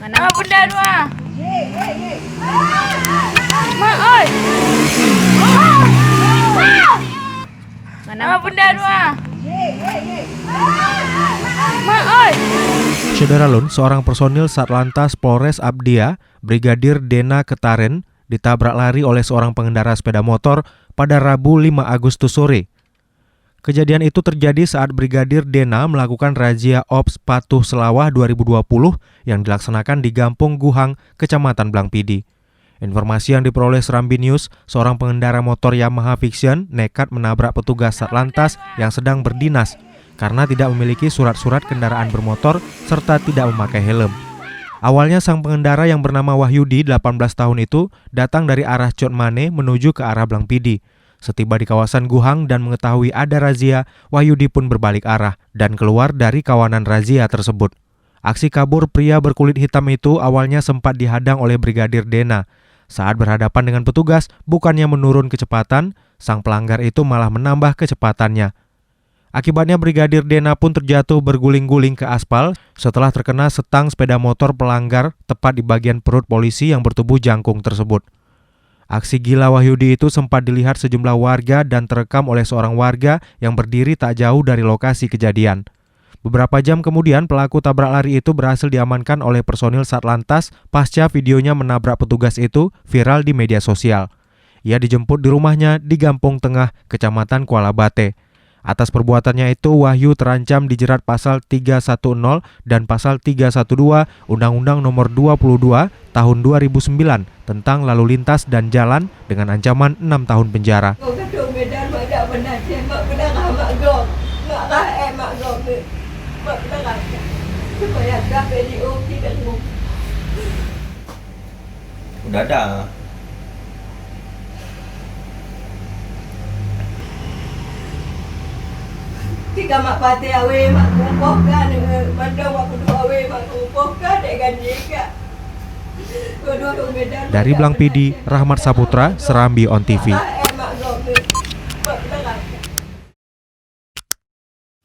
Mana benda dua? Mak oi. Mana benda dua? Mak oi. Saudara Lun, seorang personil Satlantas Polres Abdia, Brigadir Dena Ketaren, ditabrak lari oleh seorang pengendara sepeda motor pada Rabu 5 Agustus sore. Kejadian itu terjadi saat Brigadir Dena melakukan razia Ops Patuh Selawah 2020 yang dilaksanakan di Gampung Guhang, Kecamatan Blangpidi. Informasi yang diperoleh Serambi News, seorang pengendara motor Yamaha Vixion nekat menabrak petugas Satlantas yang sedang berdinas karena tidak memiliki surat-surat kendaraan bermotor serta tidak memakai helm. Awalnya sang pengendara yang bernama Wahyudi, 18 tahun itu, datang dari arah Cotmane menuju ke arah Blangpidi. Setiba di kawasan Guhang dan mengetahui ada razia, Wahyudi pun berbalik arah dan keluar dari kawanan razia tersebut. Aksi kabur pria berkulit hitam itu awalnya sempat dihadang oleh Brigadir Dena. Saat berhadapan dengan petugas, bukannya menurun kecepatan, sang pelanggar itu malah menambah kecepatannya. Akibatnya Brigadir Dena pun terjatuh berguling-guling ke aspal setelah terkena setang sepeda motor pelanggar tepat di bagian perut polisi yang bertubuh jangkung tersebut. Aksi gila Wahyudi itu sempat dilihat sejumlah warga dan terekam oleh seorang warga yang berdiri tak jauh dari lokasi kejadian. Beberapa jam kemudian pelaku tabrak lari itu berhasil diamankan oleh personil Satlantas pasca videonya menabrak petugas itu viral di media sosial. Ia dijemput di rumahnya di Gampung Tengah, Kecamatan Kuala Bate. Atas perbuatannya itu, Wahyu terancam dijerat pasal 310 dan pasal 312 Undang-Undang Nomor 22 Tahun 2009 tentang lalu lintas dan jalan dengan ancaman 6 tahun penjara. Udah ada. Tiga mak pati awe mak kumpul kan mandang waktu dua awe mak kumpul kan dengan jika. Dari Blangpidi, Rahmat Saputra, Serambi On TV.